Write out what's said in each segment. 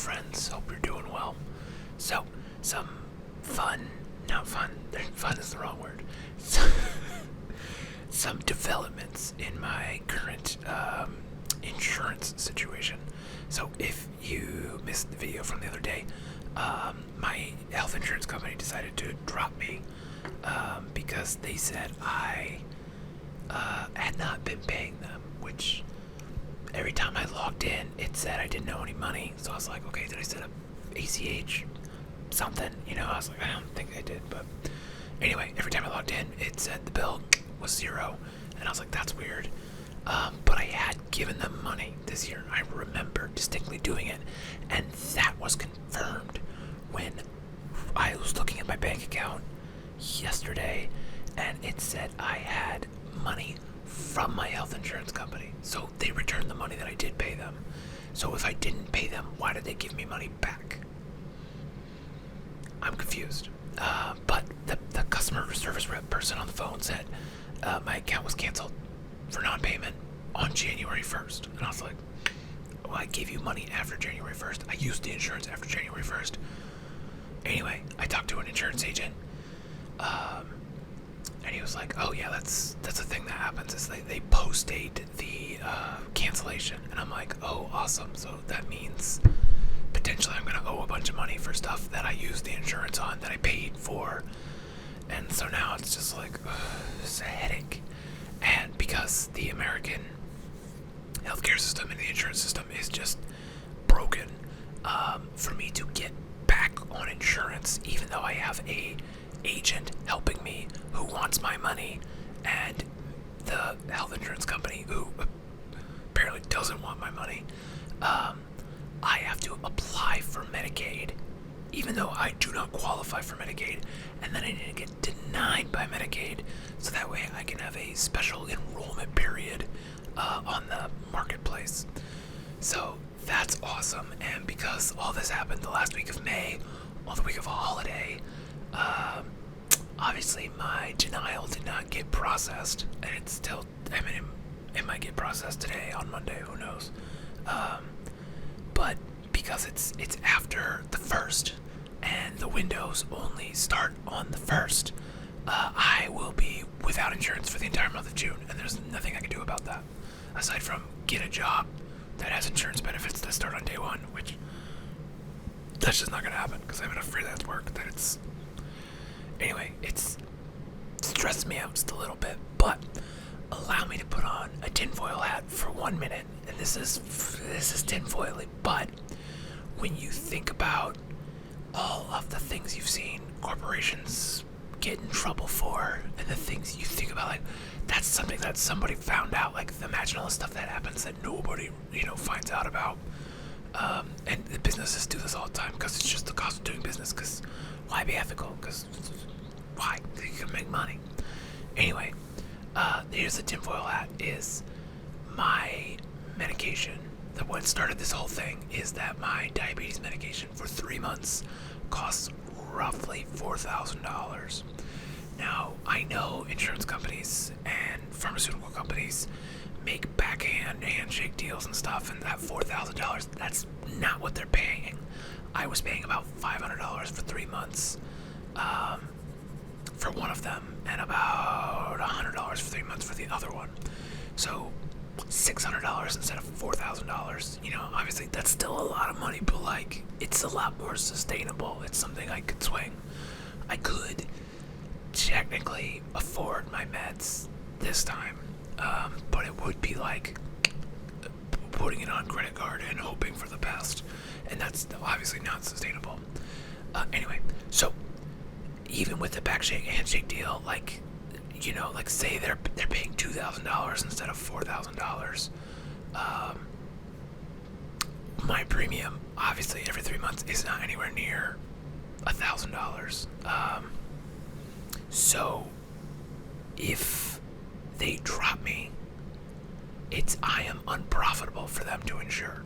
friends. Hope you're doing well. So, some not fun, fun is the wrong word. Some developments in my current insurance situation. So, if you missed the video from the other day, my health insurance company decided to drop me because they said I had not been paying them, which every time I logged in, it said I didn't owe any money. So I was like, okay, did I set up ACH something? I was like, I don't think I did. But anyway, every time I logged in, it said the bill was $0. And I was like, that's weird. But I had given them money this year. I remember distinctly doing it. And that was confirmed when I was looking at my bank account yesterday, and it said I had money from my health insurance company. So they returned the money that I did pay them. So if I didn't pay them, why did they give me money back? I'm confused. But the customer service rep person on the phone said my account was canceled for non-payment on January 1st. And I was like, well, I gave you money after January 1st. I used the insurance after January 1st. Anyway, I talked to an insurance agent. And he was like, oh yeah, that's a thing that happens, is they post-date the cancellation. And I'm like, oh, awesome. So that means potentially I'm going to owe a bunch of money for stuff that I used the insurance on, that I paid for. And so now it's just like, it's a headache. And because the American healthcare system and the insurance system is just broken, for me to get back on insurance, even though I have a agent helping me who wants my money, and the health insurance company who apparently doesn't want my money, I have to apply for Medicaid, even though I do not qualify for Medicaid, and then I need to get denied by Medicaid, so that way I can have a special enrollment period on the marketplace. So that's awesome. And because all this happened the last week of May, on the week of a holiday, obviously my denial did not get processed, and it's still, it might get processed today, on Monday, who knows. But because it's after the 1st, and the windows only start on the 1st, I will be without insurance for the entire month of June, and there's nothing I can do about that, aside from get a job that has insurance benefits that start on day 1, which that's just not going to happen, because I have enough freelance work that it's... Anyway, it stresses me out just a little bit, but allow me to put on a tinfoil hat for 1 minute, and this is tinfoily, but when you think about all of the things you've seen corporations get in trouble for, and the things you think about, like, that's something that somebody found out. Like, imagine all the stuff that happens that nobody, finds out about. And the businesses do this all the time because it's just the cost of doing business. Because why be ethical? Because why? They can make money. Anyway, here's the tinfoil hat. Is my medication. What started this whole thing is that my diabetes medication for 3 months costs roughly $4,000. Now, I know insurance companies and pharmaceutical companies make handshake deals and stuff, and that $4,000, that's not what they're paying. I was paying about $500 for 3 months for one of them, and about $100 for 3 months for the other one. So $600 instead of $4,000. Obviously that's still a lot of money, but like, it's a lot more sustainable. It's something I could swing. I could technically afford my meds this time, but it would be like putting it on credit card and hoping for the best, and that's obviously not sustainable. Anyway, so even with the handshake deal, like, say they're paying $2,000 instead of $4,000. My premium, obviously, every 3 months is not anywhere near $1,000. So if they drop me, I am unprofitable for them to insure.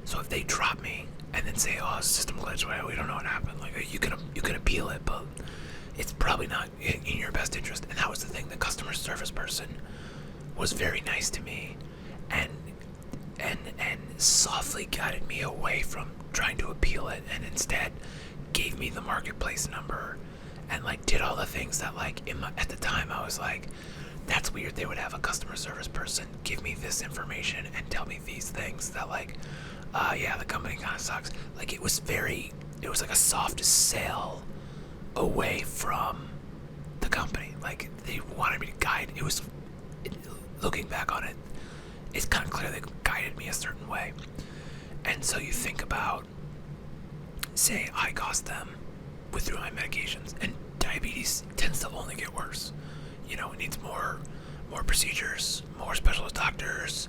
So if they drop me and then say, oh, system glitch, well, we don't know what happened. Like, you can appeal it, but it's probably not in your best interest. And that was the thing. The customer service person was very nice to me, and and softly guided me away from trying to appeal it, and instead gave me the marketplace number, and like did all the things that like at the time I was like, that's weird. They would have a customer service person give me this information and tell me these things that like, yeah, the company kind of sucks. Like it was like a soft sell away from the company. Like they wanted me to guide. Looking back on it, it's kind of clear they guided me a certain way. And so you think about, say I cost them through my medications, and diabetes tends to only get worse. You know, it needs more procedures, more specialist doctors,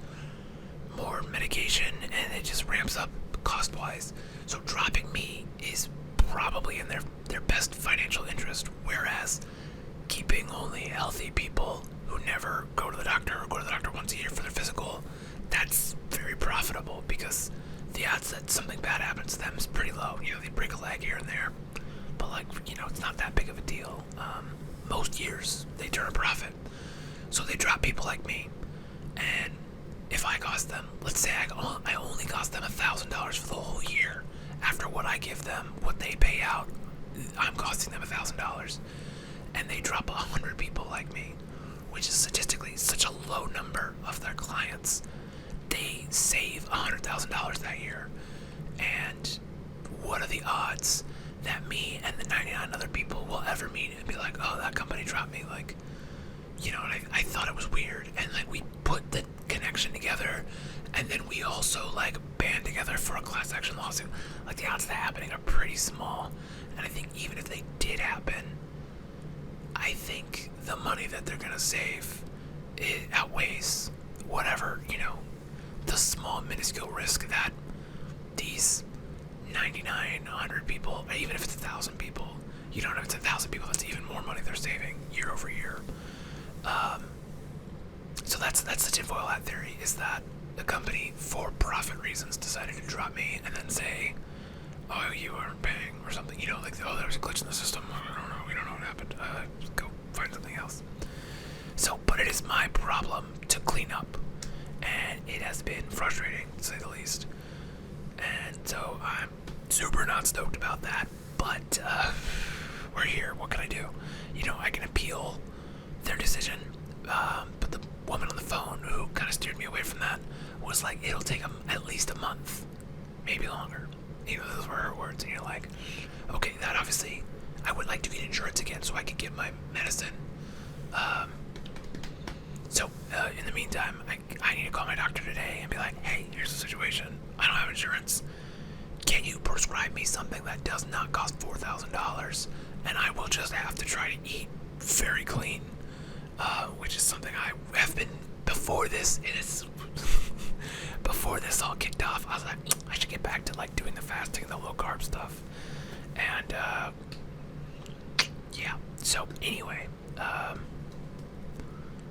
more medication, and it just ramps up cost-wise. So dropping me is probably in their best financial interest, whereas keeping only healthy people who never go to the doctor or go to the doctor once a year for their physical, that's very profitable because the odds that something bad happens to them is pretty low. You know, they break a leg here and there, but like, you know, it's not that big of a deal. Most years they turn a profit. So they drop people like me, and if I cost them, let's say I only cost them $1,000 for the whole year, after what I give them, what they pay out, I'm costing them $1,000, and they drop 100 people like me, which is statistically such a low number of their clients. They save $100,000 that year, and what are the odds that me and the 99 other people will ever meet and be like, oh, that company dropped me? Like, you know, and I thought it was weird, and like we put the connection together, and then we also like band together for a class action lawsuit. Like the odds of that happening are pretty small, and I think even if they did happen, I think the money that they're gonna save, it outweighs whatever, you know, the small minuscule risk that these 99, 100 people, even if it's 1,000 people, you know, if it's 1,000 people, that's even more money they're saving year over year. So that's the tinfoil hat theory, is that the company, for profit reasons, decided to drop me and then say, oh, you aren't paying or something, you know, like, oh, there was a glitch in the system, I don't know, we don't know what happened, go find something else. So, but it is my problem to clean up, and it has been frustrating, to say the least, and so I'm super not stoked about that, but we're here. What can I do? You know, I can appeal their decision, but the woman on the phone who kind of steered me away from that was like, it'll take them at least a month, maybe longer. You know, those were her words, and you're like, okay, that obviously, I would like to get insurance again so I can get my medicine. So in the meantime, I need to call my doctor today and be like, hey, here's the situation. I don't have insurance. Can you prescribe me something that does not cost $4,000? And I will just have to try to eat very clean, which is something I have been before this. Before this all kicked off, I was like, I should get back to like doing the fasting and the low carb stuff. And yeah. So anyway,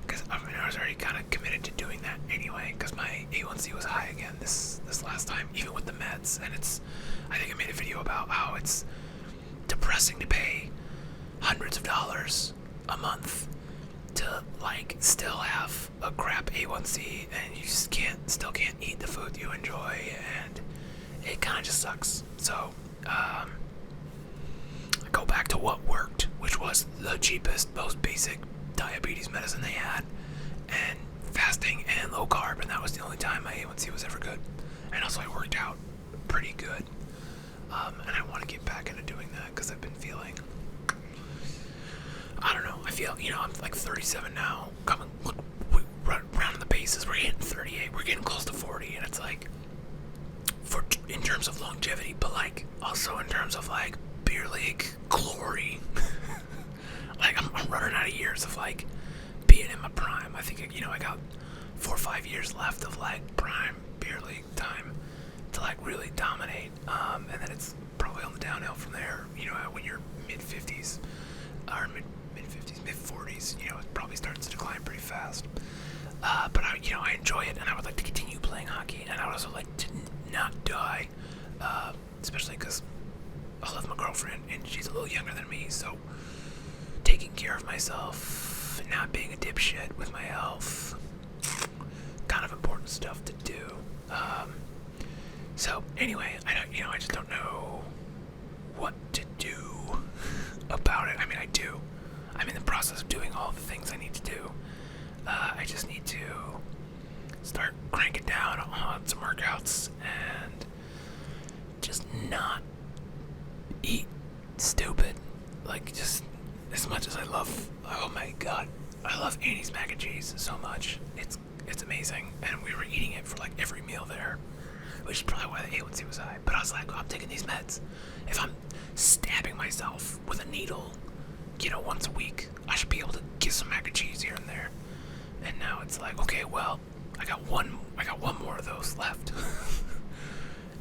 because I was already kind of committed to doing that anyway, because my A1C was high again this last time, even with the meds. And I think I made a video about how it's depressing to pay hundreds of dollars a month to like still have a crap A1C, and you just still can't eat the food you enjoy, and it kind of just sucks. So I go back to what worked, which was the cheapest, most basic diabetes medicine they had, and fasting and low carb, and that was the only time my A1C was ever good. And also I worked out pretty good, and I want to get back into doing that because I've been feeling, I don't know, I feel, you know, I'm like 37 now, round the bases, we're hitting 38, we're getting close to 40, and it's like, in terms of longevity, but like also in terms of like beer league glory. Like I'm running out of years of like being in my prime. I think, you know, I got 4 or 5 years left of like prime beer league time to like really dominate, and then it's probably on the downhill from there. You know, when you're mid 50s or mid 50s, mid 40s, you know, it probably starts to decline pretty fast. But I enjoy it, and I would like to continue playing hockey, and I would also like to not die, especially because I love my girlfriend, and she's a little younger than me, so taking care of myself and not being a dipshit with my health, kind of important stuff to do. So anyway, I just don't know what to do about it. I mean, I do. I'm in the process of doing all the things I need to do. I just need to start cranking down on some workouts and just not eat stupid. Like, just as much as I love, oh my god, I love Annie's mac and cheese so much. It's amazing, and we were eating it for like every meal there, which is probably why the A1C was high. But I was like, oh, I'm taking these meds. If I'm stabbing myself with a needle, once a week, I should be able to get some mac and cheese here and there. And now it's like, okay, well, I got one more of those left.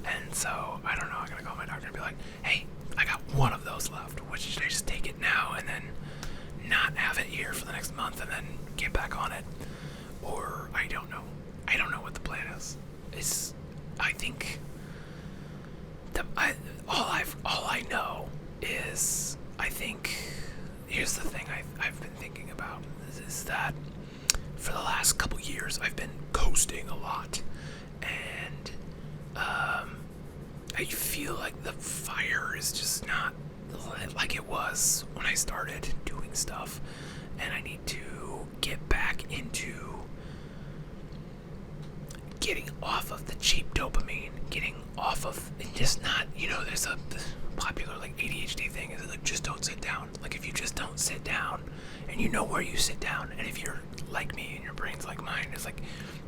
And so, I don't know, I'm gonna call my doctor and be like, hey, I got one of those left. Should I just take it now and then not have it here for the next month and then get back on it? Or, I don't know. I don't know what the plan is. I think all I know is, I think, here's the thing I've been thinking about, is that for the last couple years I've been coasting a lot, and I feel like the fire is just not like it was when I started doing stuff, and I need to get back into getting off of the cheap dopamine, getting off of, and just not, there's a popular like ADHD thing, is like, just don't sit down. Like, if you just don't sit down and you know where you sit down, and if you're like me and your brain's like mine, it's like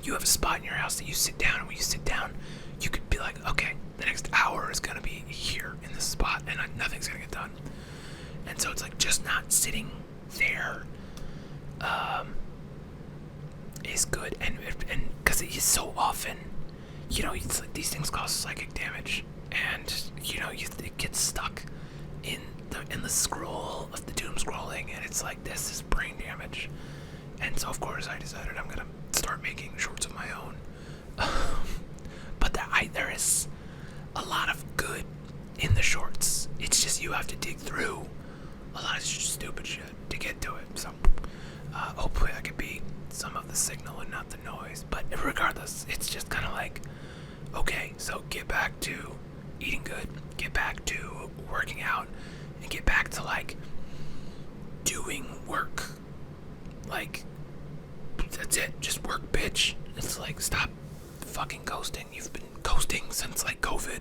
you have a spot in your house that you sit down, and when you sit down you could be like, okay, the next hour is gonna be here in this spot and nothing's gonna get done. And so it's like just not sitting there is good, and because it is so often, it's like these things cause psychic damage, and it gets stuck in the scroll of the doom scrolling, and it's like, this is brain damage. And so of course I decided I'm gonna start making shorts of my own. But there is a lot of good in the shorts. It's just you have to dig through a lot of stupid shit to get to it. So hopefully that could be some of the signal and not the noise. But regardless, it's just kind of like, okay, so get back to eating good, get back to working out, and get back to like doing work. Like, that's it, just work, bitch. It's like, stop fucking coasting. You've been coasting since like COVID,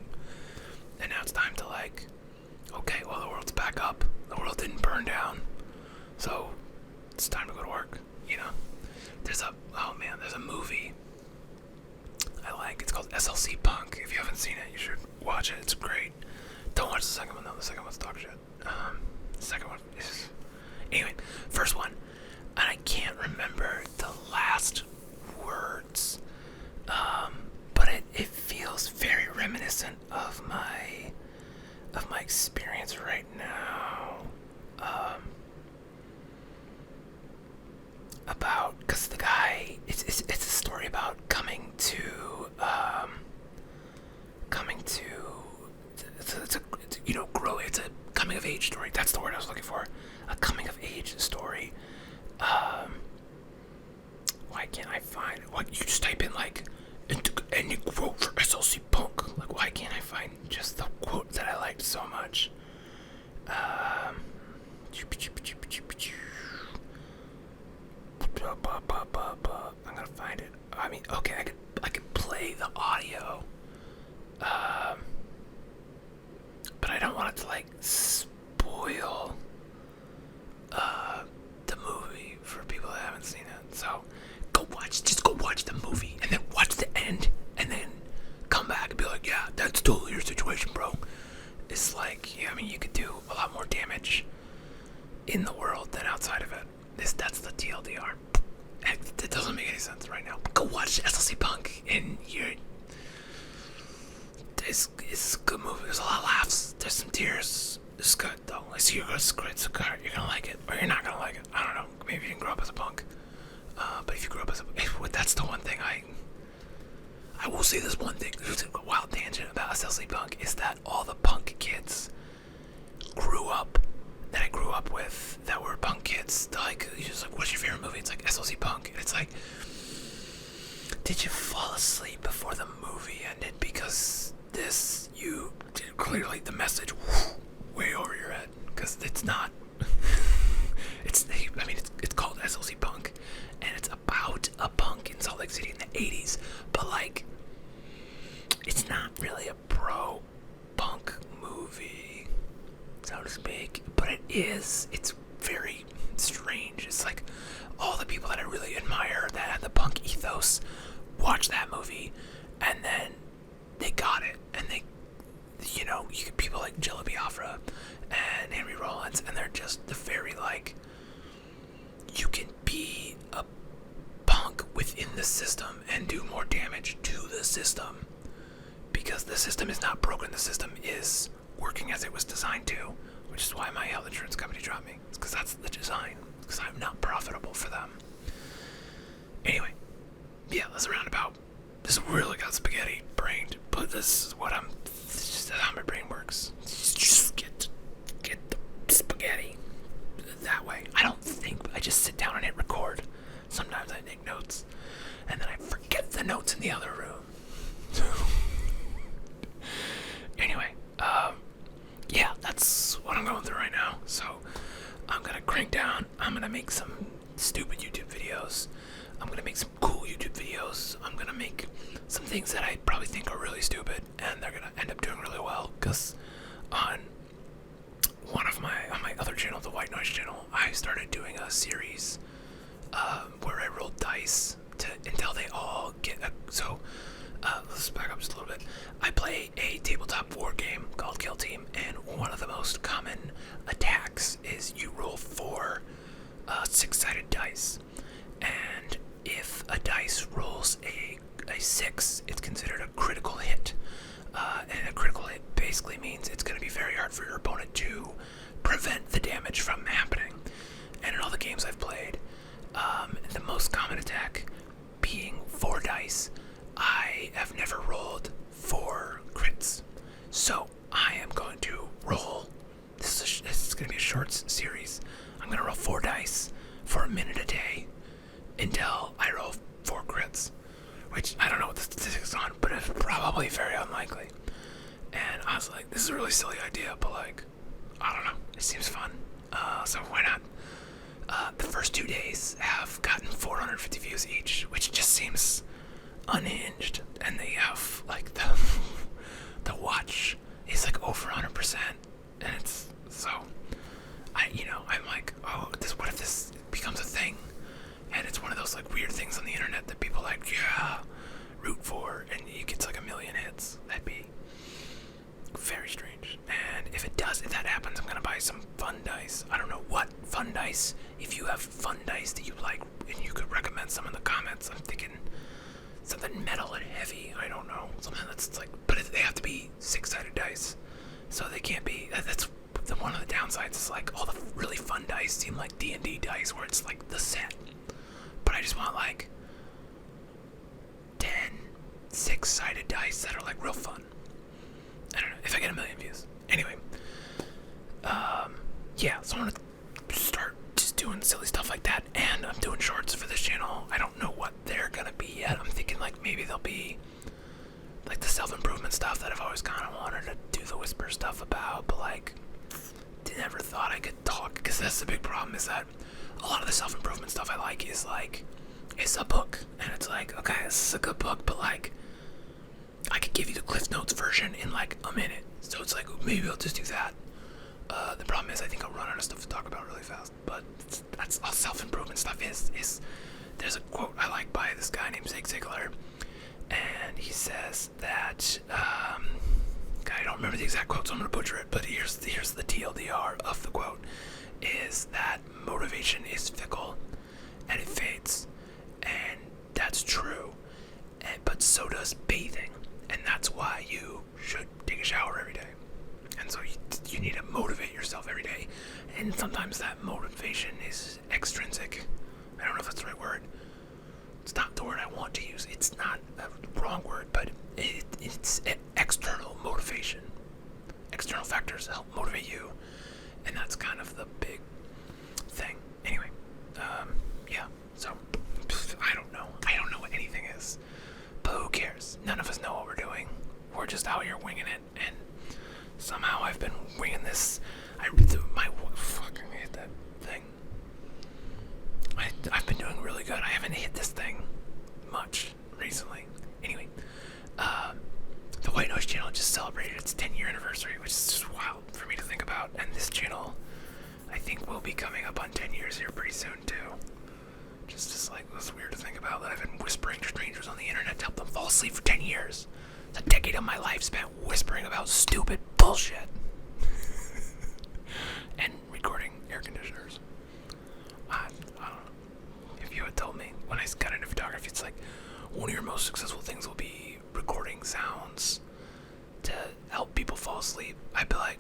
and now it's time to like, okay, well, the world's back up, the world didn't burn down, so it's time to go to work. There's a movie I like, it's called SLC Punk. If you haven't seen it, you should watch it, it's great. Don't watch the second one though, the second one's dog shit. The second one is, anyway, first one, and I can't remember the last words, but it feels very reminiscent of my experience right now, because the guy, it's a story about coming to grow. It's a coming of age story. That's the word I was looking for. A coming of age story. Why can't I find it? What, you just type in like, and you quote for SLC Punk. Like, why can't I find just the quote that I liked so much? I'm gonna find it. I mean, okay, I could play the audio, but I don't want it to like spoil the movie for people that haven't seen it. So just go watch the movie, and then watch the end, and then come back and be like, yeah, that's totally your situation, bro. It's like, yeah, I mean, you could do a lot more damage in the world than outside of it. That's the TLDR. It doesn't make any sense right now. Go watch SLC Punk, and it's a good movie. There's a lot of laughs. There's some tears. It's good though. I see you're gonna like it, or you're not gonna like it. I don't know. Maybe you didn't grow up as a punk. But if you grew up as that's the one thing I will say. This one thing, there's a wild tangent about SLC Punk, is that all the punk kids that I grew up with, that were punk kids, like, you're just like, what's your favorite movie? It's like SLC Punk, and it's like, Did you fall asleep before the movie ended? Because you clearly the message way over your head. Because it's not. It's called SLC Punk, and it's about a punk in Salt Lake City in the 80s. But like, it's not really a pro punk movie, so to speak. But it is. It's very strange. It's like all the people that I really admire that had the punk ethos watched that movie, and then they got it, and they, you get people like Jello Biafra and Henry Rollins, and they're just the very like, you can be a punk within the system and do more damage to the system because the system is not broken. The system is working as it was designed to, which is why my health insurance company dropped me. It's because that's the design, because I'm not profitable for them. Anyway, yeah, that's a roundabout. This really got spaghetti brained, but this is this is how my brain works. Just get the spaghetti that way. I just sit down and hit record. Sometimes I take notes, and then I forget the notes in the other room. Anyway, yeah, that's what I'm going through right now. So I'm gonna crank down. I'm gonna make some stupid YouTube videos. I'm gonna make some cool YouTube videos. I'm gonna make some things that I probably think are really stupid, and they're gonna end up doing really well. Cause on my other channel, the White Noise channel, I started doing a series where I rolled dice until they all get. Let's back up just a little bit. I play a tabletop war game called Kill Team, and one of the most common attacks is you roll 4 6-sided dice, and if a dice rolls a 6, it's considered a critical hit. And a critical hit basically means it's going to be very hard for your opponent to prevent the damage from happening. And in all the games I've played, the most common attack being 4 dice, I have never rolled 4 crits. So I am going to roll, this is going to be a short series, I'm going to roll 4 dice for a minute a day until I roll 4 crits. Which, I don't know what the statistics on, but it's probably very unlikely. And I was like, this is a really silly idea, but like, I don't know, it seems fun. So why not? The first 2 days have gotten 450 views each, which just seems unhinged. And they have, like, the watch is like over 100%. And it's, so, I'm like, oh, what if this becomes a thing? And it's one of those like weird things on the internet that people like, yeah, root for, and it gets like 1 million hits. That'd be very strange. And if that happens, I'm gonna buy some fun dice. I don't know what fun dice. If you have fun dice that you like, and you could recommend some in the comments, I'm thinking something metal and heavy. I don't know, something that's like, but they have to be 6-sided dice, so they can't be. That's one of the downsides. Is like all the really fun dice seem like D&D dice, where it's like the set. But I just want like 10 6-sided dice that are like real fun. I don't know if I get 1 million views. Anyway, yeah, so I want to start just doing silly stuff like that, and I'm doing shorts for this channel. I don't know what they're gonna be yet. I'm thinking like maybe they'll be like the self-improvement stuff that I've always kind of wanted to do the Whisper stuff about, but like never thought I could talk, because that's the big problem, is that a lot of the self-improvement stuff I like is like, it's a book, and it's like, okay, this is a good book, but like, I could give you the Cliff Notes version in like a minute, so it's like, maybe I'll just do that. The problem is I think I'll run out of stuff to talk about really fast, but that's all self-improvement stuff is there's a quote I like by this guy named Zig Ziglar, and he says that, I don't remember the exact quote, so I'm going to butcher it, but here's the TLDR of the quote, is that motivation is fickle, and it fades, and that's true, but so does bathing, and that's why you should take a shower every day. And so you need to motivate yourself every day, and sometimes that motivation is extrinsic. I don't know if that's the right word. It's not the word I want to use. It's not a wrong word, but it's external motivation. External factors help motivate you, and that's kind of the big thing. Anyway, yeah, so I don't know what anything is. winging it, and somehow I've been winging this. Fucking hate that thing. I've been doing really good. I haven't hit this thing much recently. Anyway, the White Noise channel just celebrated its 10-year anniversary, which is just wild for me to think about. And this channel, I think, will be coming up on 10 years here pretty soon too. Just like, it's weird to think about that I've been whispering to strangers on the internet to help them fall asleep for 10 years. It's a decade of my life spent whispering about stupid bullshit. And recording air conditioners. I don't know. If you had told me when I got into photography, it's like one of your most successful things will be recording sounds to help people fall asleep, I'd be like,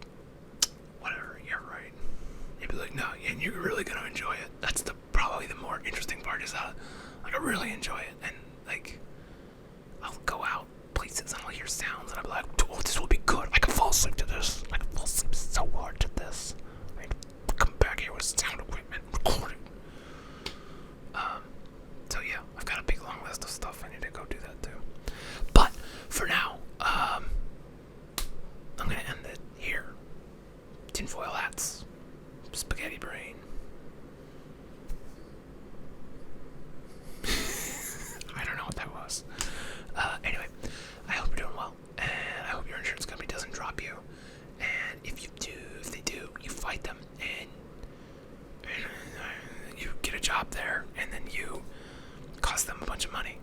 whatever, you're right. You'd be like, no, and you're really gonna enjoy it. That's probably the more interesting part is that like I really enjoy it, and like I'll go out places and I'll hear sounds and I'll be like, oh, this will be good. I can fall asleep to this. I can fall asleep so hard to this. I come back here with sound equipment, record it. So yeah, I've got a big long list of stuff. I need to go do that too. But for now, I'm gonna end it here. Tinfoil hats, spaghetti brain. I don't know what that was. Anyway, I hope you're doing well, and I hope your insurance company doesn't drop you. And if they do, you fight them, and you get a job there, and then you cost them a bunch of money.